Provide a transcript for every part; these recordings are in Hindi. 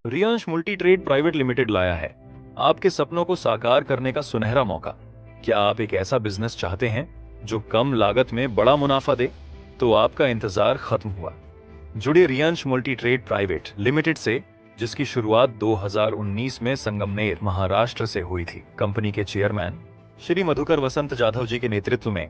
Riyansh multi trade private limited लाया है आपके सपनों को साकार करने का सुनहरा मौका। क्या आप एक ऐसा बिजनेस चाहते हैं जो कम लागत में बड़ा मुनाफा दे? तो आपका इंतजार खत्म हुआ। जुड़े Riyansh multi trade private limited से, जिसकी शुरुआत 2019 में संगमनेर, महाराष्ट्र से हुई थी। कंपनी के चेयरमैन श्री मधुकर वसंत जाधव जी के नेतृत्व में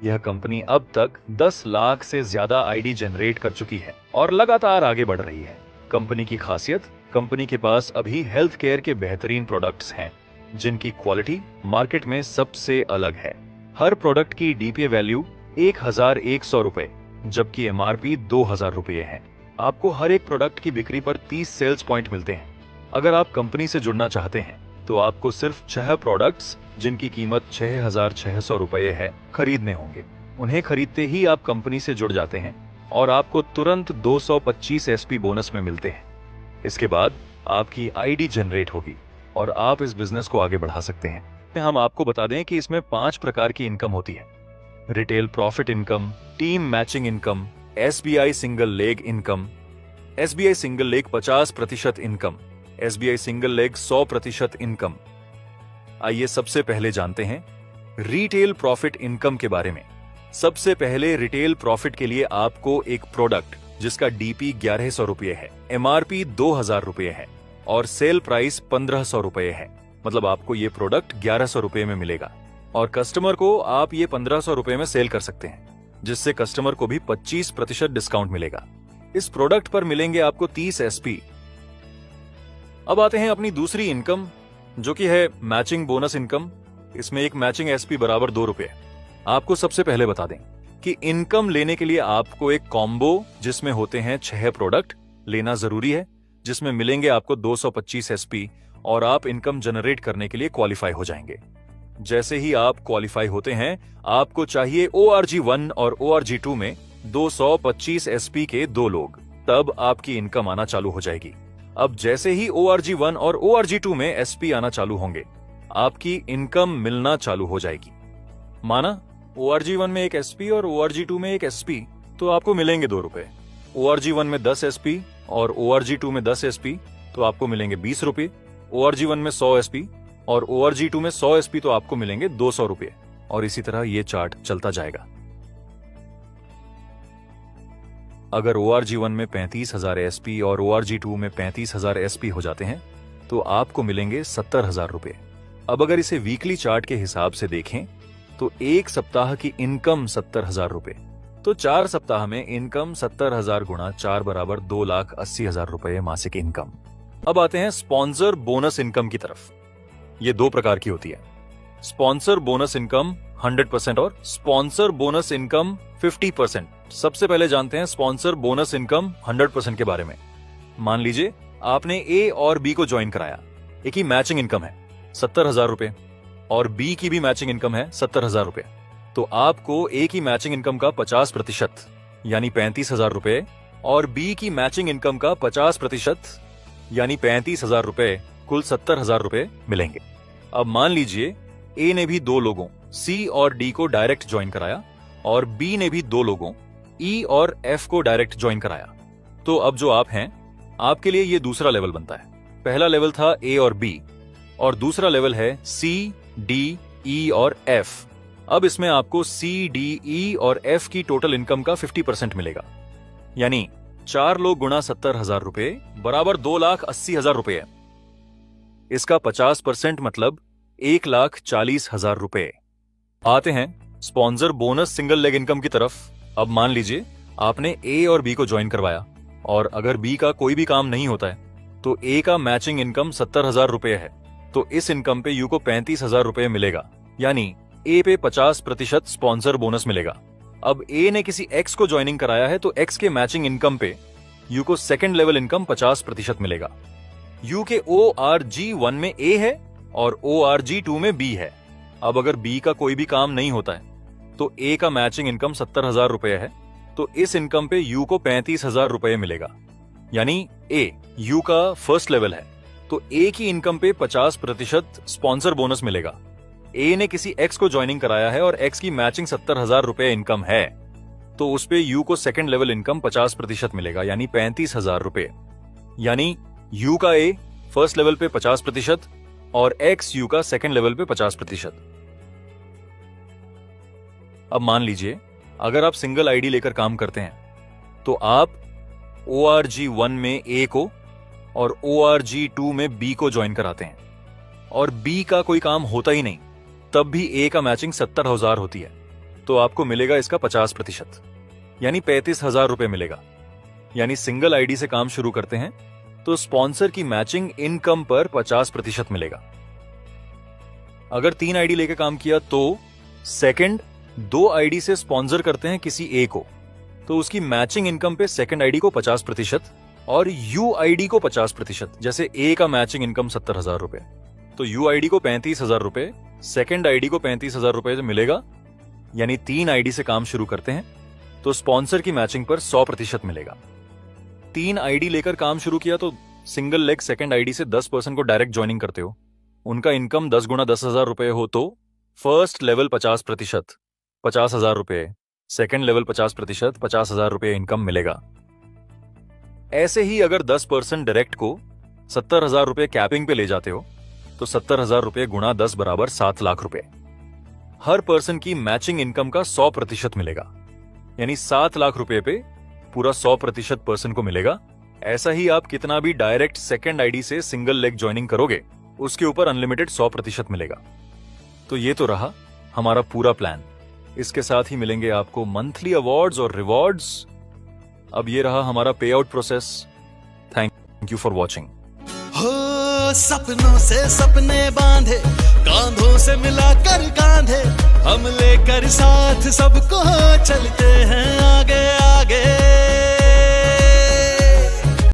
यह कंपनी अब तक 10 लाख से ज्यादा आईडी जनरेट कर चुकी है और लगातार आगे बढ़ रही है। कंपनी की खासियत, कंपनी के पास अभी हेल्थ केयर के बेहतरीन प्रोडक्ट्स हैं जिनकी क्वालिटी मार्केट में सबसे अलग है। हर प्रोडक्ट की डीपीए वैल्यू 1100 रुपए, जबकि एमआरपी 2000 रुपए है। आपको हर एक प्रोडक्ट की बिक्री पर 30 सेल्स पॉइंट मिलते हैं। अगर आप कंपनी से जुड़ना चाहते हैं तो आपको सिर्फ 6 प्रोडक्ट्स जिनकी कीमत 6600 रुपए है खरीदने होंगे। उन्हें खरीदते ही आप कंपनी से जुड़ जाते हैं और आपको तुरंत 225 एसपी बोनस में मिलते हैं। इसके बाद आपकी आईडी जनरेट होगी और आप इस बिजनेस को आगे बढ़ा सकते हैं। हम आपको बता दें कि इसमें 5 प्रकार की इनकम होती है। Retail profit income, team matching income, SBI single leg income, SBI single leg 50% income, SBI single leg 100% income. आइए सबसे पहले जानते हैं रिटेल प्रॉफिट इनकम के बारे में। सबसे पहले रिटेल प्रॉफिट के लिए आपको एक प्रोडक्ट जिसका डीपी 1100 रुपए है, एमआरपी 2000 रुपए है और सेल प्राइस 1500 रुपए है, मतलब आपको ये प्रोडक्ट 1100 रुपए में मिलेगा और कस्टमर को आप ये 1500 रुपए में सेल कर सकते हैं, जिससे कस्टमर को भी 25% डिस्काउंट मिलेगा। इस प्रोडक्ट पर मिलेंगे आपको 30 एसपी। अब आते हैं अपनी दूसरी इनकम, जो कि है मैचिंग बोनस इनकम। इसमें एक मैचिंग एसपी बराबर 2 रुपए। आपको सबसे पहले बता दें कि इनकम लेने के लिए आपको एक कॉम्बो जिसमें होते हैं 6 प्रोडक्ट लेना जरूरी है, जिसमें मिलेंगे आपको 225 एसपी और आप इनकम जनरेट करने के लिए क्वालिफाई हो जाएंगे। जैसे ही आप क्वालिफाई होते हैं, आपको चाहिए ORG1 और ORG2 में 225 एसपी के 2 लोग, तब आपकी इनकम आना चालू हो जाएगी। अब जैसे ही ORG1 और ORG2 में एसपी आना चालू होंगे, आपकी इनकम मिलना चालू हो जाएगी। माना ORG1 में एक एसपी और ORG2 में एक एसपी, तो आपको मिलेंगे 2 रुपए। ORG1 में 10 एसपी और ORG2 में 10 एसपी, तो आपको मिलेंगे 20 रुपए। ORG1 में 100 एसपी और ORG2 में 100 एसपी, तो आपको मिलेंगे 200 रुपए। और इसी तरह ये चार्ट चलता जाएगा। अगर ORG1 में 35,000 एसपी और ORG2 में 35,000 एसपी हो जाते हैं, तो आपको मिलेंगे 70,000 रुपए। अब अगर इसे वीकली चार्ट के हिसाब से देखें तो एक सप्ताह की इनकम 70,000 रुपए, तो 4 सप्ताह में इनकम 70,000 गुणा 4 बराबर 2,80,000 रुपए मासिक इनकम। अब आते हैं स्पॉन्सर बोनस इनकम की तरफ। ये 2 प्रकार की होती है, स्पॉन्सर बोनस इनकम 100% और स्पॉन्सर बोनस इनकम 50%। सबसे पहले जानते हैं स्पॉन्सर बोनस इनकम 100% के बारे में। मान लीजिए आपने ए और बी को ज्वाइन कराया। ए की मैचिंग इनकम है 70,000 रुपए और बी की भी मैचिंग इनकम है 70,000 रुपए, तो आपको ए की मैचिंग इनकम का 50% यानी 35,000 रुपए और बी की मैचिंग इनकम का 50% यानी 35,000 रुपए, कुल 70,000 रुपए मिलेंगे। अब मान लीजिए ए ने भी 2 लोगों सी और डी को डायरेक्ट ज्वाइन कराया और बी ने भी 2 लोगों ई और एफ को डायरेक्ट ज्वाइन कराया। तो अब जो आप हैं, आपके लिए ये दूसरा लेवल बनता है। पहला लेवल था ए और बी और दूसरा लेवल है सी, डी, ई और एफ। अब इसमें आपको सी, डी, ई और एफ की टोटल इनकम का 50% मिलेगा, यानी 4 लोग गुणा 70,000 रुपए बराबर 2,80,000 रुपए है। इसका 50% मतलब 1,40,000 रुपए। आते हैं sponsor bonus single leg income की तरफ। अब मान लीजिए आपने ए और बी को ज्वाइन करवाया और अगर बी का कोई भी काम नहीं होता है, तो ए का मैचिंग इनकम 70,000 रुपए है, तो इस इनकम पे यू को 35,000 रुपए मिलेगा, यानी ए पे 50% स्पॉन्सर बोनस मिलेगा। अब ए ने किसी एक्स को ज्वाइनिंग कराया है, तो एक्स के मैचिंग इनकम पे यू को सेकंड लेवल इनकम 50% मिलेगा। यू के ORG1 में ए है और ORG2 में बी है। अब अगर बी का कोई भी काम नहीं होता है, तो ए का मैचिंग इनकम 70,000 रुपए है, तो इस इनकम पे यू को 35,000 रुपए मिलेगा, यानी ए यू का फर्स्ट लेवल है, तो ए की इनकम पे 50% स्पॉन्सर बोनस मिलेगा। ए ने किसी एक्स को ज्वाइनिंग कराया है और एक्स की मैचिंग 70,000 रुपए इनकम है, तो उस पे यू को सेकंड लेवल इनकम 50% मिलेगा, यानी 35,000 रुपए। यानी यू का ए फर्स्ट लेवल पे 50% और एक्स यू का सेकेंड लेवल पे 50%। अब मान लीजिए अगर आप सिंगल आईडी लेकर काम करते हैं तो आप ORG1 में ए को और ORG2 में बी को ज्वाइन कराते हैं और बी का कोई काम होता ही नहीं, तब भी ए का मैचिंग 70,000 होती है, तो आपको मिलेगा इसका 50%, यानी 35,000 रुपए मिलेगा। यानी सिंगल आईडी से काम शुरू करते हैं तो स्पॉन्सर की मैचिंग इनकम पर 50% मिलेगा। अगर 3 आईडी लेके काम किया तो सेकंड 2 आईडी से स्पॉन्सर करते हैं किसी ए को, तो उसकी मैचिंग इनकम पे सेकंड आईडी को 50% और यू आईडी को 50%। जैसे ए का मैचिंग इनकम 70,000 रुपए, तो यू आईडी को 35,000 रुपए, सेकंड आईडी को 35,000 रुपए मिलेगा। यानी 3 आईडी से काम शुरू करते हैं तो स्पॉन्सर की मैचिंग पर 100% मिलेगा। 3 आईडी लेकर काम शुरू किया तो सिंगल लेग सेकंड आईडी से 10% को डायरेक्ट ज्वाइनिंग करते हो, उनका इनकम 10 गुना 10,000 रुपए हो तो फर्स्ट लेवल 50%, 50,000 रुपए, सेकंड लेवल 50%, 50,000 रुपए इनकम मिलेगा। ऐसे ही अगर 10% डायरेक्ट को 70,000 रुपए कैपिंग पे ले जाते हो तो 70,000 रुपए गुणा 10 बराबर 7 लाख रुपए। हर पर्सन की मैचिंग इनकम का 100% मिलेगा, यानी 7 लाख रुपए पे पूरा 100% पर्सन को मिलेगा। ऐसा ही आप कितना भी डायरेक्ट सेकंड आईडी से सिंगल लेग ज्वाइनिंग करोगे उसके ऊपर अनलिमिटेड 100% मिलेगा। तो ये तो रहा हमारा पूरा प्लान। इसके साथ ही मिलेंगे आपको मंथली अवार्ड्स और रिवॉर्ड्स। अब ये रहा हमारा पे out process. Thank you for watching. हो सपनों से सपने बांधे, कांधों से मिलाकर कांधे, हम लेकर साथ सबको चलते हैं आगे आगे।